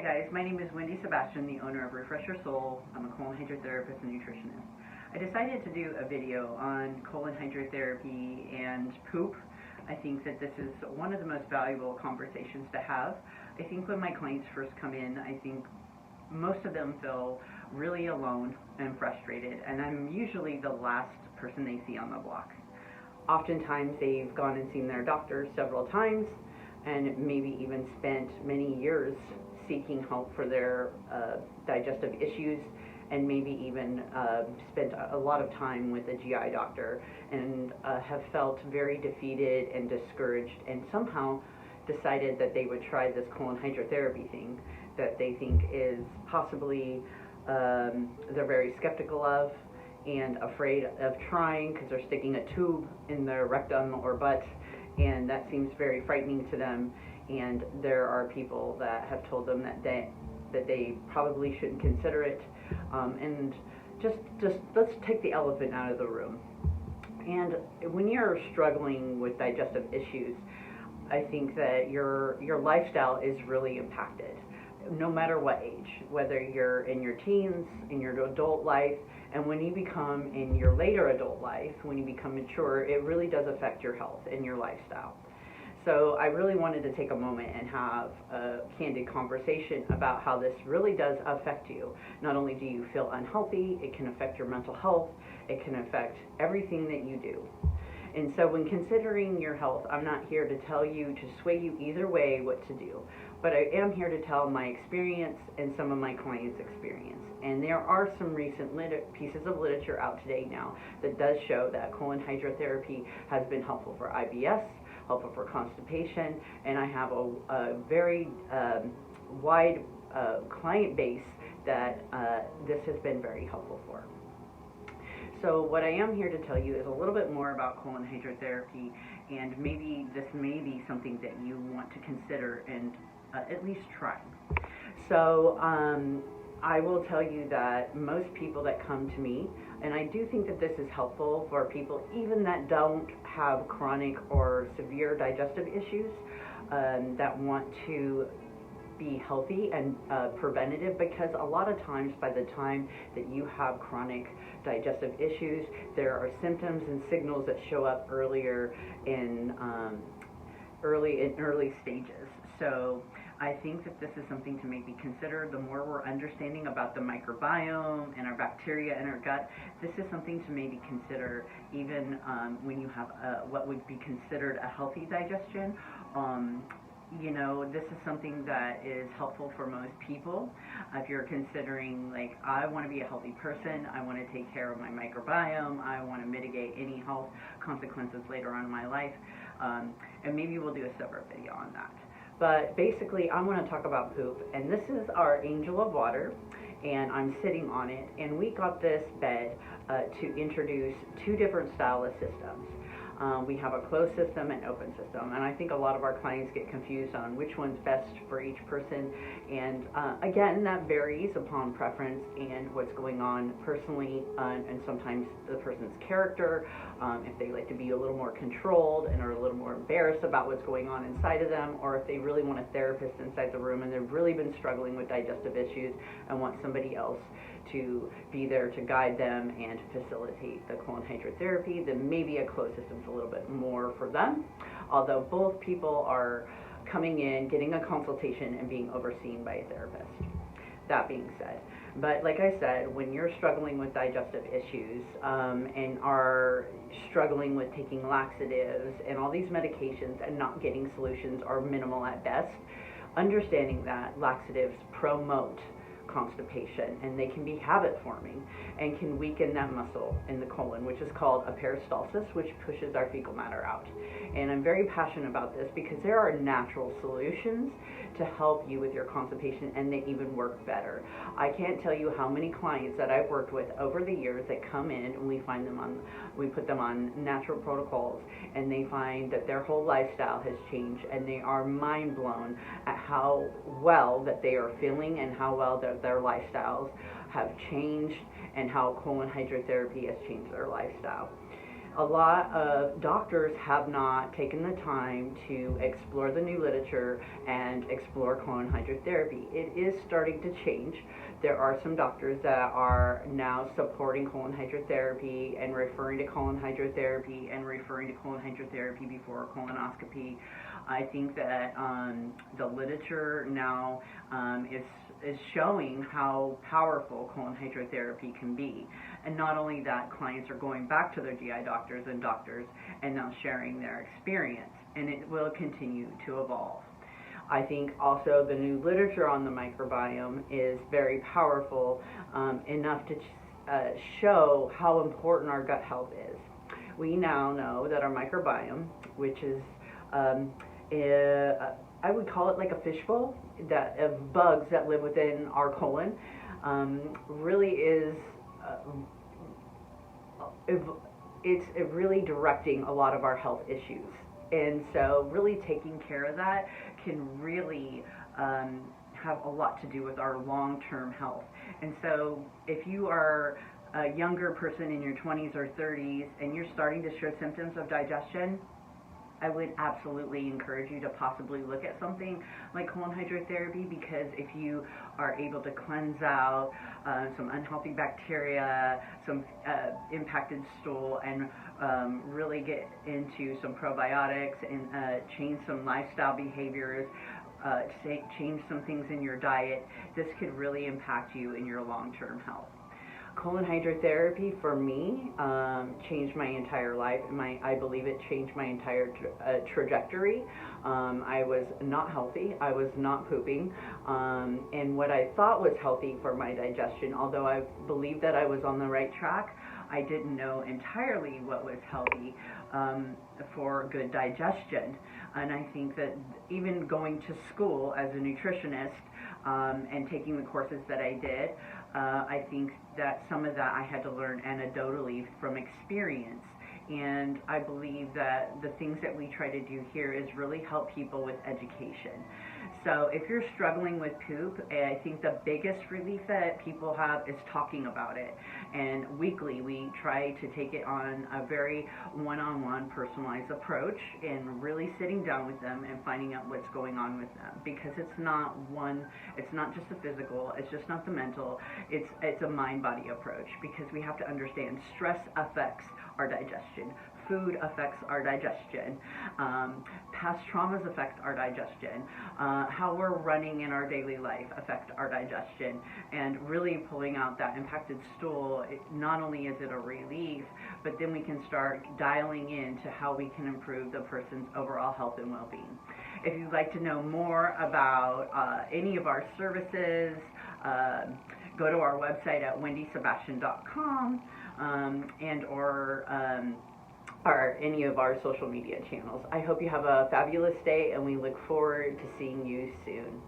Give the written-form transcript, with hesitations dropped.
guys, my name is Wendy Sebastian, the owner of Refresh Your Soul. I'm a colon hydrotherapist and nutritionist. I decided to do a video on colon hydrotherapy and poop. I think that this is one of the most valuable conversations to have. I think when my clients first come in, I think most of them feel really alone and frustrated, and I'm usually the last person they see on the block. Oftentimes they've gone and seen their doctor several times and maybe even spent many years seeking help for their digestive issues, and maybe even spent a lot of time with a GI doctor and have felt very defeated and discouraged, and somehow decided that they would try this colon hydrotherapy thing that they think is possibly they're very skeptical of and afraid of trying because they're sticking a tube in their rectum or butt, and that seems very frightening to them. And there are people that have told them that they probably shouldn't consider it. And just let's take the elephant out of the room. And when you're struggling with digestive issues, I think that your lifestyle is really impacted, no matter what age, whether you're in your teens, in your adult life, and when you become in your later adult life, when you become mature, it really does affect your health and your lifestyle. So I really wanted to take a moment and have a candid conversation about how this really does affect you. Not only do you feel unhealthy, it can affect your mental health, it can affect everything that you do. And so when considering your health, I'm not here to tell you, to sway you either way what to do, but I am here to tell my experience and some of my clients' experience. And there are some recent pieces of literature out today now that does show that colon hydrotherapy has been helpful for IBS, helpful for constipation, and I have a very wide client base that this has been very helpful for. So what I am here to tell you is a little bit more about colon hydrotherapy, and maybe this may be something that you want to consider and at least try. So I will tell you that most people that come to me, and I do think that this is helpful for people even that don't have chronic or severe digestive issues, that want to be healthy and preventative, because a lot of times by the time that you have chronic digestive issues, there are symptoms and signals that show up earlier in early stages. So I think that this is something to maybe consider. The more we're understanding about the microbiome and our bacteria in our gut, this is something to maybe consider even when you have what would be considered a healthy digestion. You know, this is something that is helpful for most people. If you're considering, like, I want to be a healthy person, I want to take care of my microbiome, I want to mitigate any health consequences later on in my life, and maybe we'll do a separate video on that. But basically, I want to talk about poop, and this is our Angel of Water, and I'm sitting on it, and we got this bed to introduce two different style of systems. We have a closed system and open system, and I think a lot of our clients get confused on which one's best for each person, and again, that varies upon preference and what's going on personally, and sometimes the person's character, if they like to be a little more controlled and are a little more embarrassed about what's going on inside of them, or if they really want a therapist inside the room and they've really been struggling with digestive issues and want somebody else to be there to guide them and facilitate the colon hydrotherapy, then maybe a closed system's a little bit more for them, although both people are coming in, getting a consultation, and being overseen by a therapist. That being said, but like I said, when you're struggling with digestive issues and are struggling with taking laxatives and all these medications and not getting solutions or minimal at best, understanding that laxatives promote constipation, and they can be habit forming and can weaken that muscle in the colon, which is called a peristalsis, which pushes our fecal matter out. And I'm very passionate about this because there are natural solutions to help you with your constipation, and they even work better. I can't tell you how many clients that I've worked with over the years that come in and we put them on natural protocols, and they find that their whole lifestyle has changed, and they are mind blown at how well that they are feeling and how well their lifestyles have changed, and how colon hydrotherapy has changed their lifestyle. A lot of doctors have not taken the time to explore the new literature and explore colon hydrotherapy. It is starting to change. There are some doctors that are now supporting colon hydrotherapy and referring to colon hydrotherapy and referring to colon hydrotherapy before colonoscopy. I think that the literature now is showing how powerful colon hydrotherapy can be. And not only that, clients are going back to their GI doctors and now sharing their experience, and it will continue to evolve. I think also the new literature on the microbiome is very powerful, enough to show how important our gut health is. We now know that our microbiome, which is I would call it like a fishbowl of bugs that live within our colon, really is it's really directing a lot of our health issues. And so really taking care of that can really have a lot to do with our long-term health. And so if you are a younger person in your 20s or 30s and you're starting to show symptoms of digestion, I would absolutely encourage you to possibly look at something like colon hydrotherapy, because if you are able to cleanse out some unhealthy bacteria, some impacted stool, and really get into some probiotics and change some lifestyle behaviors, change some things in your diet, this could really impact you in your long-term health. Colon hydrotherapy for me changed my entire life. I believe it changed my entire trajectory. I was not healthy. I was not pooping. And what I thought was healthy for my digestion, although I believed that I was on the right track, I didn't know entirely what was healthy for good digestion. And I think that even going to school as a nutritionist and taking the courses that I did, I think that some of that I had to learn anecdotally from experience. And I believe that the things that we try to do here is really help people with education. So if you're struggling with poop, I think the biggest relief that people have is talking about it. And weekly we try to take it on a very one-on-one personalized approach and really sitting down with them and finding out what's going on with them. Because it's not just the physical, it's just not the mental, it's a mind-body approach, because we have to understand stress affects our digestion. Food affects our digestion. Past traumas affect our digestion. How we're running in our daily life affect our digestion. And really pulling out that impacted stool, not only is it a relief, but then we can start dialing into how we can improve the person's overall health and well-being. If you'd like to know more about any of our services, go to our website at wendysebastian.com or any of our social media channels. I hope you have a fabulous day, and we look forward to seeing you soon.